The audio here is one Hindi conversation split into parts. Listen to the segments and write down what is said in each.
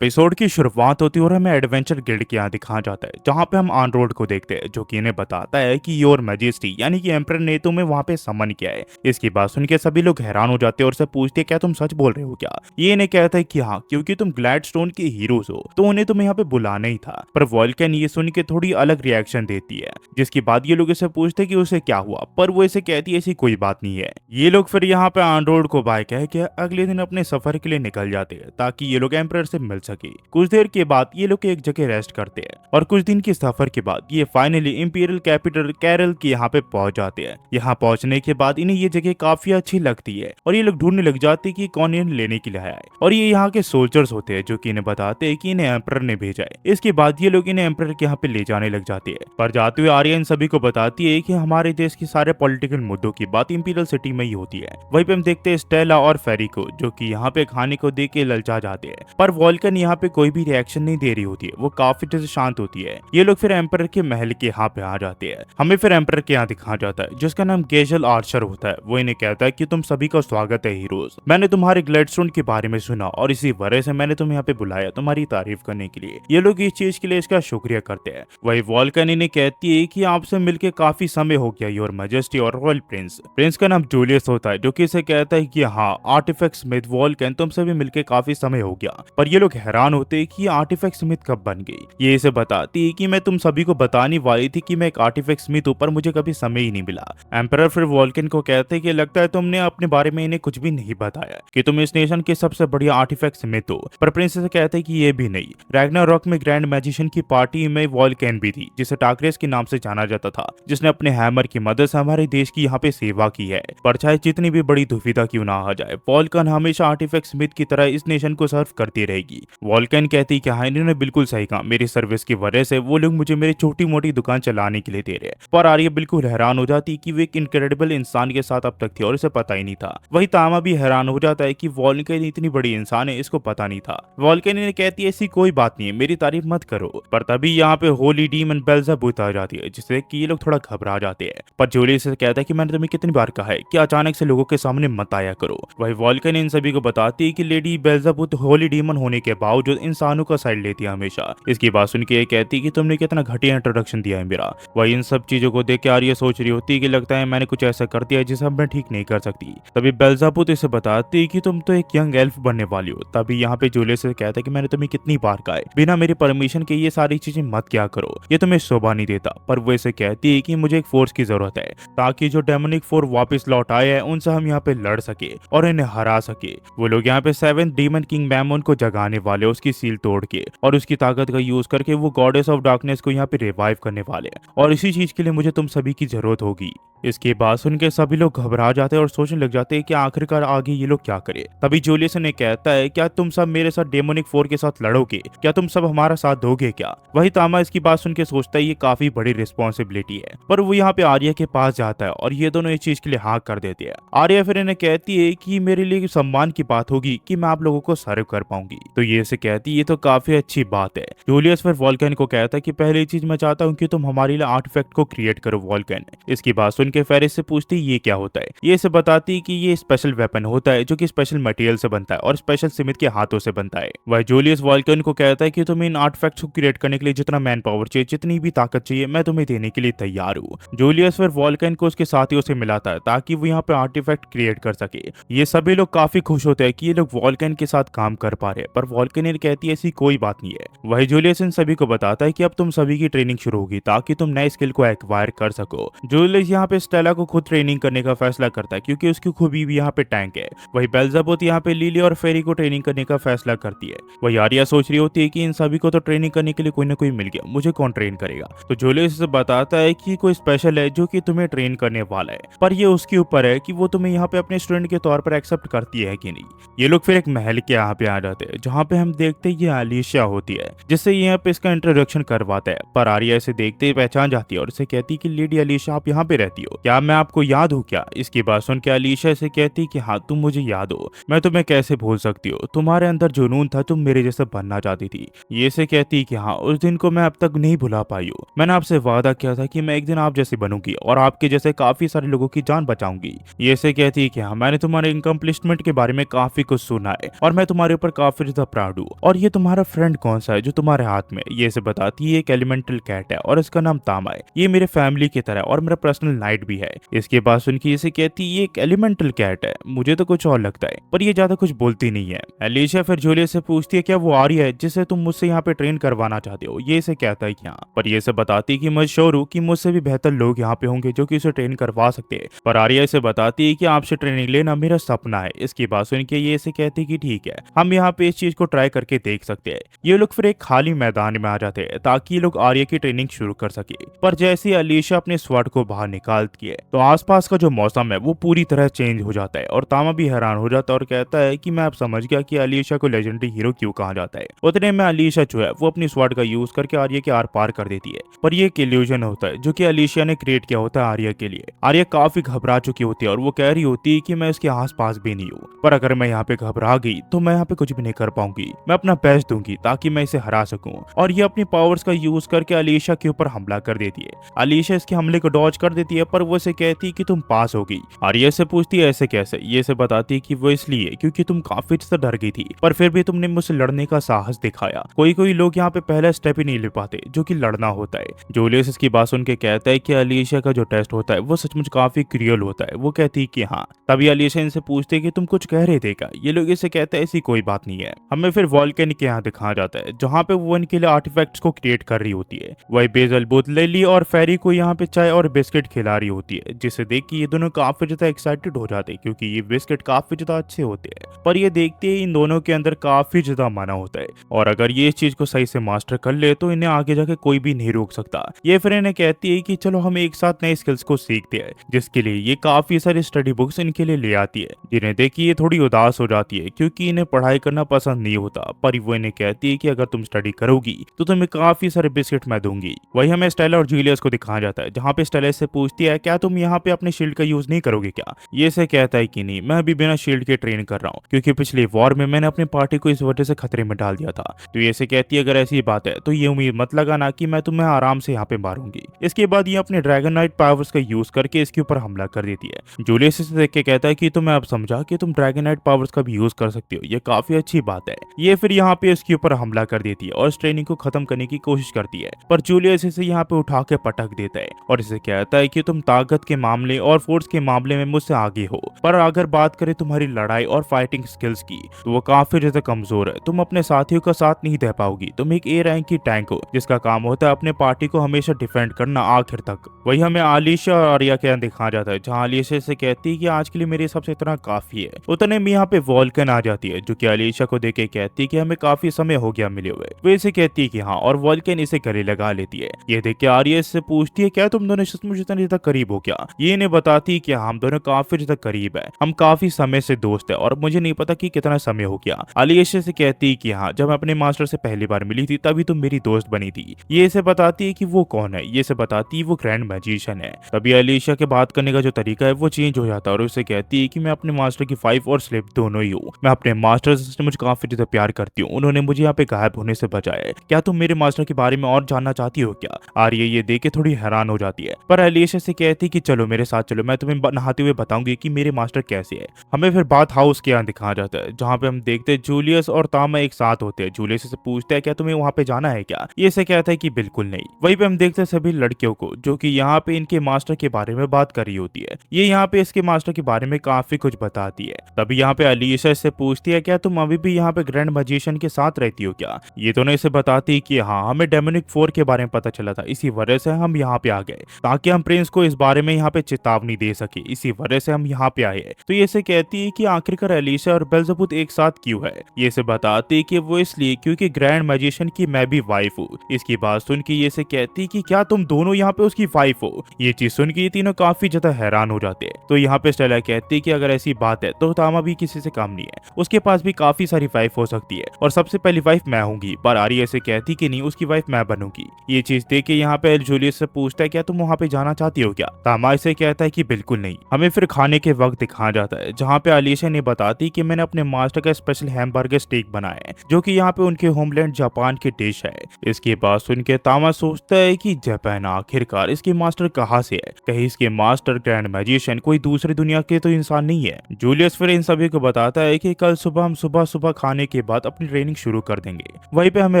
एपिसोड की शुरुआत होती है और हमें एडवेंचर गिल्ड के यहाँ दिखाया जाता है, जहाँ पे हम ऑन रोड को देखते हैं, जो कि इन्हें बताता है कि योर मैजेस्टी यानी कि एम्परर ने तुम्हें वहाँ पे समन किया है। इसकी बात सुन के सभी लोग हैरान हो जाते हैं और उससे पूछते हैं क्या तुम सच बोल रहे हो क्या। ये इन्हें कहता है कि हाँ, क्योंकि तुम ग्लैडस्टोन के हीरोज हो तो उन्हें तुम्हें यहाँ पे बुलाना ही था। पर वॉल्कन ये सुन के थोड़ी अलग रिएक्शन देती है, जिसके बाद ये लोग इसे पूछते कि उसे क्या हुआ, पर वो इसे कहती है ऐसी कोई बात नहीं है। ये लोग फिर यहाँ पे ऑन रोड को बाय कह के अगले दिन अपने सफर के लिए निकल जाते हैं, ताकि ये लोग एम्परर से मिल सके। कुछ देर के बाद ये लोग एक जगह रेस्ट करते हैं और कुछ दिन के सफर के बाद ये फाइनली इंपीरियल कैपिटल कैरल के यहाँ पे पहुंच जाते हैं। यहाँ पहुंचने के बाद इन्हें ये जगह काफी अच्छी लगती है और ये लोग ढूंढने लग जाते हैं कि कौन इन्हें लेने के लिए आया है। और ये यहाँ के सोल्जर्स होते हैं जो कि इन्हें बताते हैं कि इन्हें एम्परर ने भेजा है। इसके बाद ये लोग इन्हें एम्परर के यहाँ पे ले जाने लग जाते हैं। पर जाते हुए आर्या इन सभी को बताती है कि हमारे देश के सारे पॉलिटिकल मुद्दों की बात इंपीरियल सिटी में ही होती है। वहीं पे हम देखते हैं स्टेला और फेरी को, जो कि यहाँ पे खाने को दे के ललचा जाते हैं। पर वॉल्कन यहाँ पे कोई भी रिएक्शन नहीं दे रही होती है, वो काफी जैसे शांत होती है। ये लोग फिर एम्परर के महल के यहाँ पे आ जाते हैं। हमें फिर एम्परर के यहाँ दिखाया जाता है, जिसका नाम गेजल आर्चर होता है। वो इन्हें कहता है कि तुम सभी का स्वागत है हीरोज। मैंने तुम्हारे ग्लैडस्टोन के बारे में सुना और इसी वजह से मैंने तुम्हें यहाँ पे बुलाया तुम्हारी तारीफ करने के लिए। ये लोग इस चीज के लिए इसका शुक्रिया करते हैं। वही वॉल्कन इन्हें कहती है कि आपसे मिलकर काफी समय हो गया योर मैजेस्टी और रॉयल प्रिंस का नाम जूलियस होता है, जो कि इसे कहता है कि हाँ आर्टिफैक्ट स्मिथ वॉल्कन तुमसे भी मिलकर काफी समय हो गया। पर ये लोग हैरान होते हैं कि आर्टिफैक्ट स्मिथ कब बन गई। ये इसे बताती है कि मैं तुम सभी को बताने वाली थी कि मैं एक आर्टिफैक्ट स्मिथ हूं, पर मुझे कभी समय ही नहीं मिला। एम्परर फिर वॉल्कन को कहते हैं कि लगता है तुमने अपने बारे में इन्हें कुछ भी नहीं बताया कि तुम इस नेशन के सबसे बढ़िया आर्टिफैक्ट स्मिथ हो। पर प्रिंस से कहते हैं कि ये भी नहीं। रैग्नारॉक में ग्रैंड मैजिशियन की पार्टी में वॉल्कन भी थी, जिसे टाक्रेस के नाम से जाना जाता था, जिसने अपने हैमर की मदद से हमारे देश की यहाँ पे सेवा की है। पर चाहे जितनी भी बड़ी दुविधा क्यों ना आ जाए, वॉल्कन हमेशा आर्टिफैक्ट स्मिथ की तरह इस नेशन को सर्व करती रहेगी। वॉल्कन कहती कि हाँ इन्होंने बिल्कुल सही कहा, मेरी सर्विस की वजह से वो लोग मुझे मेरी छोटी मोटी दुकान चलाने के लिए दे रहे हैं। पर आर्या बिल्कुल हैरान हो जाती कि वो एक इनक्रेडिबल इंसान के साथ अब तक थी और इसे पता ही नहीं था। वही तामा भी हैरान हो जाता है कि वॉल्कन इतनी बड़ी इंसान है, इसको पता नहीं था। वॉल्कन इन्हें कहती है ऐसी कोई बात नहीं है, मेरी तारीफ मत करो। पर तभी यहाँ पे होली डीमन बेल्ज़ेबूथ आ जाती है, जिससे कि ये लोग थोड़ा घबरा जाते हैं। पर जूलियस से कहता है कि मैंने तुम्हें कितनी बार कहा है कि अचानक से लोगों के सामने मत आया करो। वही वॉल्कन इन सभी को बताती है कि लेडी बेल्ज़ेबूथ होली डीमन होने के बावजूद इंसानों का साइड लेती है हमेशा। इसकी बात सुन के ये कहती है कि तुमने कितना घटिया इंट्रोडक्शन दिया है मेरा। वही इन सब चीजों को देख के आर्या सोच रही होती है कि लगता है मैंने कुछ ऐसा कर दिया जिसे अब मैं ठीक नहीं कर सकती। तभी बेल्ज़ेबूथ इसे बताती है कि तुम तो एक यंग एल्फ बनने वाली हो। तभी यहाँ पे जूलियस से कहता है कि मैंने तुम्हें कितनी बार कहा है बिना मेरी परमिशन के ये सारी चीजें मत क्या करो, ये तुम्हें शोभा नहीं देता। पर वो इसे कहती है कि मुझे एक फोर्स की जरूरत है, ताकि जो डेमोनिक फोर्स वापस लौट आए हैं उनसे हम यहाँ पे लड़ सके और इन्हें हरा सके। वो लोग यहाँ पे 7th डीमन किंग मैमोन को जगाने वाले, उसकी सील तोड़ के और उसकी ताकत का यूज करके वो गॉडेस ऑफ डार्कनेस को यहाँ पे रिवाइव करने वाले, और इसी चीज के लिए मुझे तुम सभी की जरूरत होगी। इसके बाद सुन के सभी लोग घबरा जाते हैं और सोचने लग जाते हैं कि आखिरकार आगे ये लोग क्या करे। तभी जूलियस ने कहता है क्या तुम सब मेरे साथ डेमोनिक फोर्स के साथ लड़ोगे, क्या तुम सब हमारा साथ दोगे क्या। वही तामा इसकी बात सुन के सोचता है ये काफी बड़ी रिस्पॉन्सिबिलिटी है। पर वो यहाँ पे आर्या के पास जाता है और ये दोनों इस चीज के लिए हाँ कर देते हैं। आर्या फिर इन्हें कहती है कि मेरे लिए सम्मान की बात होगी कि मैं आप लोगों को सर्व कर पाऊंगी। तो ये से कहती ये तो काफी अच्छी बात है। जूलियस फिर वॉल्कन को कहता है कि पहली चीज मैं चाहता हूँ कि तुम हमारे लिए आर्टिफैक्ट को क्रिएट करो वॉल्कन। इसकी बात सुन के फेरिस से पूछती ये क्या होता है। ये इसे बताती कि ये स्पेशल वेपन होता है जो कि स्पेशल मटेरियल से बनता है और स्पेशल स्मिथ के हाथों से बनता है। वह जूलियस वॉल्कन को कहता है कि तुम्हें इन आर्टिफैक्ट्स को क्रिएट करने के लिए जितना मैन पावर चाहिए, जितनी भी ताकत चाहिए, मैं तुम्हें देने के लिए तैयार हूँ। जूलियस फिर वॉल्कन को उसके साथियों से मिलाता है ताकि वो यहाँ पे आर्टिफैक्ट क्रिएट कर सके। ये सभी लोग काफी खुश होते हैं कि ये लोग वॉल्कन के साथ काम कर पा रहे हैं। पर वॉल्कन ने कहती है ऐसी कोई बात नहीं है। वही जूलियस इन सभी को बताता है कि अब तुम सभी की ट्रेनिंग शुरू होगी ताकि तुम नए स्किल को एक्वायर कर सको। जूलियस यहाँ पे स्टेला को खुद ट्रेनिंग करने का फैसला करता है क्योंकि उसकी खूबी भी यहाँ पे टैंक है। वही बेल्ज़ेबूथ यहाँ पे लिली और फेरी को ट्रेनिंग करने का फैसला करती है। वही आर्या सोच रही होती है कि इन सभी को तो ट्रेनिंग करने के लिए कोई ना कोई मिल गया, मुझे कौन ट्रेन करेगा। तो जूलियस से बताता है कि कोई स्पेशल है जो कि तुम्हें ट्रेन करने वाला है, पर ये उसके ऊपर है कि वो तुम्हें यहाँ पे अपने स्टूडेंट के तौर पर एक्सेप्ट करती है कि नहीं। ये लोग फिर एक महल के यहाँ पे आ जाते हैं जहाँ पे हम देखते हैं ये अलीशिया होती है, जिससे यहाँ पे इसका इंट्रोडक्शन करवाता है। पर आर्या इसे देखते ही पहचान जाती है और इसे कहती कि लेडी अलीशिया आप यहाँ पे रहती हो, क्या मैं आपको याद हूँ क्या। इसकी बात सुन के अलीशिया से कहती कि हाँ तुम मुझे याद हो, मैं तुम्हें कैसे भूल सकती हो, तुम्हारे अंदर जुनून था, तुम मेरे जैसे बनना चाहती थी। ये से कहती कि हाँ उस दिन को मैं अब तक नहीं भुला पाई हूँ, मैंने आपसे वादा किया था कि मैं एक दिन आप जैसी बनूंगी और आपके जैसे काफी सारे लोगों की जान बचाऊंगी। ये से कहती कि हाँ मैंने तुम्हारे इनकम्प्लिशमेंट के बारे में काफी कुछ सुना है और मैं तुम्हारे ऊपर काफी ज्यादा प्राउड लाडू। और ये तुम्हारा फ्रेंड कौन सा है जो तुम्हारे हाथ में? ये इसे बताती है एक एलिमेंटल कैट है और इसका नाम तामा है। ये मेरे फैमिली की तरह और मेरा पर्सनल नाइट भी है। इसके बाद सुन के इसे कहती ये एक एलिमेंटल कैट है, मुझे तो कुछ और लगता है, पर ये ज्यादा कुछ बोलती नहीं है। एलिशा फिर जूलियस से पूछती है क्या वो आर्या है जिसे तुम मुझसे यहाँ पे ट्रेन करवाना चाहते हो? ये इसे कहता है कि हाँ, पर ये इसे बताती है कि मैं श्योर हूँ कि मुझसे भी बेहतर लोग यहाँ पे होंगे जो कि उसे ट्रेन करवा सकते हैं। पर आर्या इसे बताती है कि आपसे ट्रेनिंग लेना मेरा सपना है। इसकी बात सुन के ये इसे कहती है कि ठीक है, हम यहाँ पे इस चीज को ट्राई करके देख सकते हैं। ये लोग फिर एक खाली मैदान में आ जाते हैं ताकि ये लोग आर्या की ट्रेनिंग शुरू कर सके। पर जैसे ही अलीशा अपने स्वॉर्ड को बाहर निकालती है तो आसपास का जो मौसम है वो पूरी तरह चेंज हो जाता है और तामा भी हैरान हो जाता है और कहता है कि मैं अब समझ गया कि अलीशा को लेजेंडरी हीरो क्यों कहा जाता है। उतने में अलीशा जो है वो अपनी स्वॉर्ड का यूज करके आर्या के आर पार कर देती है। पर ये एक इल्यूजन होता है जो कि अलीशा ने क्रिएट किया होता है आर्या के लिए। आर्या काफी घबरा चुकी होती है और वो कह रही होती है कि मैं इसके आस पास भी नहीं हूँ, पर अगर मैं यहाँ पे घबरा गई तो मैं यहाँ पे कुछ भी नहीं कर पाऊंगी। मैं अपना बेस्ट दूंगी ताकि मैं इसे हरा सकूं। और ये अपनी पावर्स का यूज करके अलीशा के ऊपर हमला कर देती है। अलीशा इसके हमले को डॉज कर देती है पर वो इसे कहती है कि तुम पास हो गई। आर्या से पूछती है ऐसे कैसे? ये इसे बताती है कि वो इसलिए क्योंकि तुम काफी से डर गई थी पर फिर भी तुमने मुझसे लड़ने का साहस दिखाया। कोई कोई लोग यहाँ पे पहला स्टेप ही नहीं ले पाते जो कि लड़ना होता है। जूलियस इसकी बात सुन के कहता है कि अलीशा का जो टेस्ट होता है वो सचमुच काफी क्रियल होता है। वो कहती है कि हाँ। तभी अलीशा इनसे पूछते है कि तुम कुछ कह रहे थे क्या? ये लोग इसे कहते हैं ऐसी कोई बात नहीं है। हमें फिर वॉल्केन के यहाँ दिखाया जाता है जहाँ पे वो इनके लिए आर्टिफैक्ट्स को क्रिएट कर रही होती है। वही बेजल बोथ लेली और फेरी को यहाँ पे चाय और बिस्किट खिला रही होती है, जिसे देख के ये दोनों काफी ज्यादा एक्साइटेड हो जाते हैं क्योंकि ये बिस्किट काफी ज्यादा अच्छे होते हैं। पर ये देखते ही इन दोनों के अंदर काफी ज्यादा मना होता है और अगर ये इस चीज को सही से मास्टर कर ले तो इन्हें आगे जाके कोई भी नहीं रोक सकता। ये फिर इन्हें कहती है कि चलो हम एक साथ नए स्किल्स को सीखते हैं, जिसके लिए ये काफी सारी स्टडी बुक्स इनके लिए ले आती है, जिन्हें देख के ये थोड़ी उदास हो जाती है क्योंकि इन्हें पढ़ाई करना पसंद नहीं होता। पर वो इन्हें कहती है कि अगर तुम स्टडी करोगी तो तुम्हें काफी सारे बिस्किट मैं दूंगी। वही हमें स्टेला और जूलियस को दिखाया जाता है जहाँ पे स्टेला से पूछती है क्या तुम यहाँ पे अपने शील्ड का यूज नहीं करोगे क्या? ये से कहता है कि नहीं, मैं अभी बिना शील्ड के ट्रेन कर रहा हूँ क्योंकि पिछली वॉर में मैंने अपनी पार्टी को इस वजह से खतरे में डाल दिया था। तो ये से कहती है अगर ऐसी बात है तो ये उम्मीद मत लगाना कि मैं तुम्हें आराम से यहाँ पे मारूंगी। इसके बाद ये अपने ड्रैगन नाइट पावर्स का यूज करके इसके ऊपर हमला कर देती है। जूलियस इसे देख के कहता है कि तो मैं अब समझा कि तुम ड्रैगन नाइट पावर्स का भी यूज कर सकती हो, ये काफी अच्छी बात है। ये फिर यहाँ पे इसके ऊपर हमला कर देती है और इस ट्रेनिंग को खत्म करने की कोशिश करती है, पर जूलियस इसे यहाँ पे उठा के पटक देता है और इसे कहता है कि तुम ताकत के मामले और फोर्स के मामले में मुझसे आगे हो, पर अगर बात करें तुम्हारी लड़ाई और फाइटिंग स्किल्स की तो वो काफी ज्यादा कमजोर है। तुम अपने साथियों का साथ नहीं दे पाओगी। तुम एक ए रैंक की टैंक हो जिसका काम होता है अपने पार्टी को हमेशा डिफेंड करना आखिर तक। वही हमें आलिशा और आर्या के यहाँ दिखाया जाता है जहाँ आलिशा से कहती है कि आज के लिए मेरे हिसाब से इतना काफी है। उतने में यहाँ पे वॉल्कन आ जाती है जो कि आलिशा को देख के कहती है कि हमें काफी समय हो गया मिले हुए। वो इसे कहती है कि हाँ और वॉल्कन इसे गले लगा लेती है। ये देख के आर्या इससे पूछती है क्या तुम दोनों सचमुच इतने ज्यादा करीब हो क्या? ये इन्हें बताती है कि हम दोनों काफी ज्यादा करीब है, हम काफी समय से दोस्त है और मुझे नहीं पता कि कितना समय हो गया। आलिशा से कहती है कि हाँ जब मैं अपने मास्टर से पहली बार मिली थी तभी तुम मेरी दोस्त बनी थी। ये इसे बताती है कि वो कौन है। ये इसे बताती है वो ग्रैंड मैजिशियन है। तभी आलिशा के बात करने का जो तरीका है वो चेंज हो जाता है और उसे कहती है कि मैं अपने मास्टर की 5 और स्लिप दोनों ही हूँ। मैं अपने मास्टर से मुझे काफी ज्यादा प्यार करती हूँ, उन्होंने मुझे यहाँ पे गायब होने से बचाया है। क्या तुम मेरे मास्टर के बारे में और जानना चाहती हो क्या? आर्या ये देख के थोड़ी हैरान हो जाती है, पर आलिशा से कहती है कि चलो मेरे साथ चलो, मैं तुम्हें नहाते हुए बताऊंगी कि मेरे मास्टर कैसे है। हमें फिर बात हाउस के यहाँ दिखाया जाता है जहाँ पे हम देखते हैं जूलियस और तामा एक साथ होते हैं। जूलियस से पूछता है क्या तुम्हें वहाँ पे जाना है क्या? ये से कहता है कि बिल्कुल नहीं। वहीं पे हम देखते हैं सभी लड़कियों को जो कि यहाँ पे इनके मास्टर के बारे में बात कर रही होती है। ये यहाँ पे इसके मास्टर के बारे में काफी कुछ बताती है। तभी यहाँ पे अलीशा इससे पूछती है क्या तुम अभी भी यहाँ पे ग्रैंड मैजिशियन के साथ रहती हो क्या? ये दोनों इसे बताती है कि हाँ हमें डेमोनिक 4 के बारे में पता चला था, इसी वजह से हम यहाँ पे आ गए ताकि हम प्रिंस को इस बारे में यहाँ पे चेतावनी दे सके, इसी वजह से हम यहाँ पे आए। तो ये से कहती है कि आखिरकार अलीशा और बेल्ज़ेबूथ एक साथ क्यों है? ये से बताती है कि वो इसलिए क्योंकि ग्रैंड मैजिशियन की मैं भी वाइफ हूँ। इसकी बात सुन के ये से कहती है कि क्या तुम दोनों यहाँ पे उसकी वाइफ हो? ये चीज सुन के ये तीनों काफी ज्यादा हैरान हो जाते हैं। तो यहाँ पे स्टेला कहती है कि अगर ऐसी बात है तो तामा भी किसी से कम नहीं है, उसके पास भी काफी सारी वाइफ हो सकती है और सबसे पहली वाइफ मैं होंगी। पर आर्या से कहती कि नहीं, उसकी वाइफ मैं बनूंगी। ये चीज देख के यहाँ पे जूलियस से पूछता है क्या तुम वहाँ पे जाना चाहती हो क्या? तामा इसे कहता है कि बिल्कुल नहीं। हमें फिर खाने के वक्त दिखाया जाता है जहाँ पे आलिशा ने बताती कि मैंने अपने मास्टर का स्पेशल हैमबर्गर स्टेक बनाया है जो कि यहाँ पे उनके होमलैंड जापान की डिश है। इसके बाद सुन के तामा सोचता है कि जापान, आखिरकार इसके मास्टर कहाँ से है? कहीं इसके मास्टर ग्रैंड मैजिशियन कोई दूसरी दुनिया के तो इंसान नहीं है। जूलियस फिर इन सभी को बताता है कि कल सुबह हम सुबह सुबह खाने के के बाद अपनी ट्रेनिंग शुरू कर देंगे। वहीं पे हमें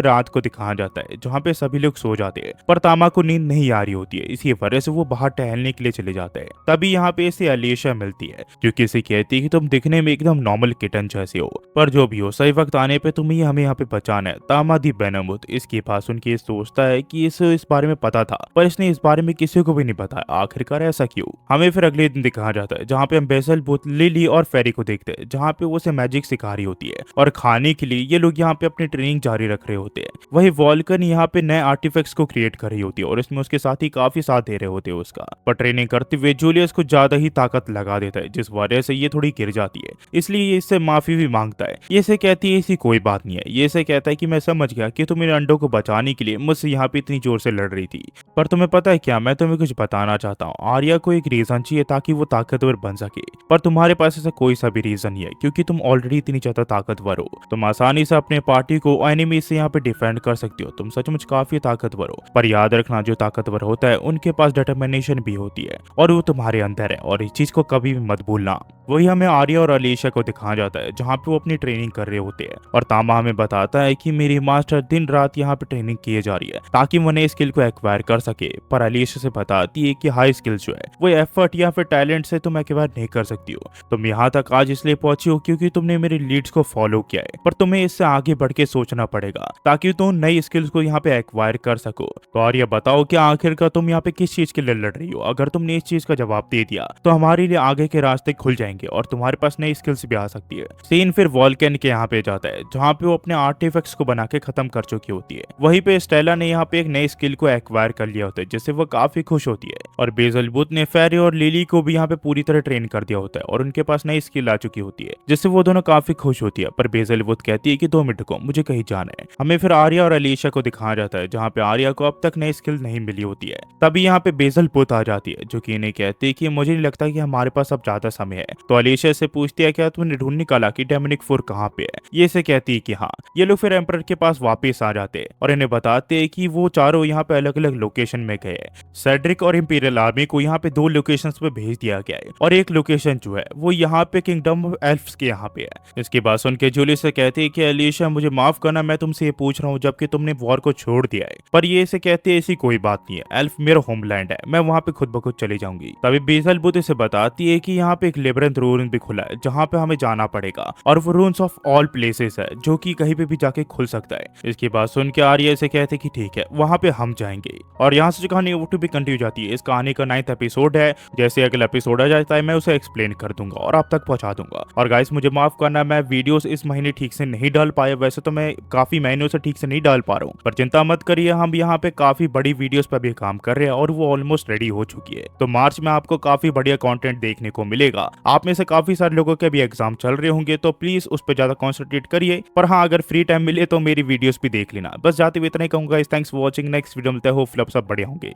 रात को दिखाया जाता है जहाँ पे सभी लोग सो जाते हैं, पर तामा को नींद नहीं आ रही होती है। इसी वजह से वो बाहर टहलने के लिए चले जाते हैं। तभी यहाँ पे इसे अलीशा मिलती है जो कि इसे कहती है कि तुम दिखने में एकदम नॉर्मल किटन जैसे हो, पर जो भी हो सही वक्त आने पे तुम्हें हमें यहाँ पे बचाना है। तामा दी बेनमुत इसके पास सुन के सोचता है कि इसे इस बारे में पता था, पर इसने इस बारे में किसी को भी नहीं बताया। आखिरकार ऐसा क्यों? हमें फिर अगले दिन दिखाया जाता है जहाँ पे हम बेसल बुत, लिली और फेरी को देखते हैं, जहाँ पे वो उसे मैजिक सिखा रही होती है और खाने के लिए ये लोग यहाँ पे अपनी ट्रेनिंग जारी रख रहे होते हैं। वही वॉल्कन यहाँ पे नए आर्टिफैक्ट्स को क्रिएट कर रही होती है और इसमें उसके साथ ही काफी साथ दे रहे होते हैं उसका। पर ट्रेनिंग करते हुए जूलियस को ज्यादा ही ताकत लगा देता है, जिस वजह से ये थोड़ी गिर जाती है। इसलिए ये इससे माफी भी मांगता है। ये इसे कहती है ऐसी कोई बात नहीं है। ये इसे कहता है कि मैं समझ गया कि तुम इन अंडों को बचाने के लिए मुझसे यहाँ पे इतनी जोर से लड़ रही थी, पर तुम्हें पता है क्या, मैं तुम्हें कुछ बताना चाहता हूँ। आर्या को एक रीजन चाहिए ताकि वो ताकतवर बन सके, पर तुम्हारे पास ऐसा कोई सा भी रीजन नहीं है क्योंकि तुम ऑलरेडी इतनी ज्यादा ताकतवर हो। तुम आसानी से अपने पार्टी को एनिमी से यहाँ पे डिफेंड कर सकती हो। तुम सचमुच काफी ताकतवर हो, पर याद रखना जो ताकतवर होता है उनके पास डिटर्मिनेशन भी होती है और वो तुम्हारे अंदर है, और इस चीज को कभी भी मत भूलना। वही हमें आर्या और अलीशा को दिखाया जाता है जहाँ पे वो अपनी ट्रेनिंग कर रहे होते हैं और तामा हमें बताता है कि मेरी मास्टर दिन रात यहाँ पे ट्रेनिंग किए जा रही है ताकि वो नए स्किल को एक्वायर कर सके। पर अलीशा से बताती है कि हाई स्किल जो है वो एफर्ट या फिर टैलेंट से तुम एक्वायर नहीं कर सकती हो। तुम यहाँ तक आज इसलिए पहुंची हो क्योंकि तुमने मेरे लीड्स को फॉलो किया है, पर तुम्हें इससे आगे बढ़ के सोचना पड़ेगा ताकि तुम नई स्किल्स को यहाँ पे एक्वायर कर सको। तो आर्या बताओ कि आखिरकार तुम यहाँ पे किस चीज के लिए लड़ रही हो? अगर तुमने इस चीज का जवाब दे दिया तो हमारे लिए आगे के रास्ते खुल जाएंगे और तुम्हारे पास नई स्किल्स भी आ सकती है। सीन फिर वॉल्कन के यहाँ पे जाता है जहाँ पे वो अपने आर्टिफैक्ट्स को बना के खत्म कर चुकी होती है। वहीं पे स्टेला ने यहाँ पे एक नई स्किल को एक्वायर कर लिया होता है जिससे वो काफी खुश होती है, और बेजलबुत ने फेरी और लिली को भी यहाँ पे पूरी तरह ट्रेन कर दिया होता है और उनके पास नई स्किल आ चुकी होती है जिससे वो दोनों काफी खुश होती है। पर बेजलबुत कहती है कि 2 मिनट को मुझे कहीं जाना है। हमें फिर आर्या और अलीशा को दिखाया जाता है जहाँ पे आर्या को अब तक नई स्किल नहीं मिली होती है। तभी यहाँ पे बेजलबुत आ जाती है जो कि इन्हें कहती है कि मुझे नहीं लगता कि हमारे पास अब ज्यादा समय है। तो अलीशा से पूछती है क्या तुमने ढूंढ निकाला कि डेमोनिक फोर कहाँ पे है? ये से कहती है कि हाँ। ये लोग फिर एम्परर के पास वापस आ जाते हैं और इन्हें बताते हैं कि वो चारों यहाँ पे अलग अलग लोकेशन में गए हैं। सेड्रिक और इंपीरियल आर्मी को यहाँ पे 2 लोकेशंस पे भेज दिया गया है और एक लोकेशन जो है वो यहाँ पे किंगडम ऑफ एल्फ्स के यहाँ पे है। इसके बाद सुन के जूलियस से कहती है कि अलीशा मुझे माफ करना, मैं तुमसे ये पूछ रहा हूँ जबकि तुमने वॉर को छोड़ दिया है। पर ये इसे कहते हैं ऐसी कोई बात नहीं है, एल्फ मेरा होमलैंड है, मैं वहाँ पे खुद ब खुद चली जाऊंगी। तभी बेजलबुत इसे बताती है कि यहाँ पे एक लेबिरिंथ रून भी खुला है जहाँ पे हमें जाना पड़ेगा और वो रून्स ऑफ ऑल प्लेसेस है जो कि कहीं पे भी जाके खुल सकता है। इसके बाद सुन के आर्या से कहते कि ठीक है वहाँ पे हम जाएंगे। और यहाँ से जो कहानी वो भी कंटिन्यू जाती है। इस कहानी का 9th एपिसोड है। जैसे अगला एपिसोड आ जाता है मैं उसे एक्सप्लेन कर दूंगा और आप तक पहुंचा दूंगा। और गाइस मुझे माफ करना, मैं वीडियोस इस महीने ठीक से नहीं डाल पाया। वैसे तो मैं काफी महीनों से ठीक से नहीं डाल पा रहा हूँ, पर चिंता मत करिए, हम यहाँ पे काफी बड़ी वीडियोस पर भी काम कर रहे हैं और वो ऑलमोस्ट रेडी हो चुकी है। तो मार्च में आपको काफी बढ़िया कंटेंट देखने को मिलेगा। आप में से काफी सारे लोगों के भी एग्जाम चल रहे होंगे तो प्लीज उस पर ज्यादा कॉन्सेंट्रेट करिए। पर हाँ, अगर फ्री टाइम मिले तो मेरी वीडियोस भी देख लेना। बस जाते हुए इतना ही कहूंगा। Thanks for watching. Next video मिलते हैं। होप सब बढ़िया होंगे।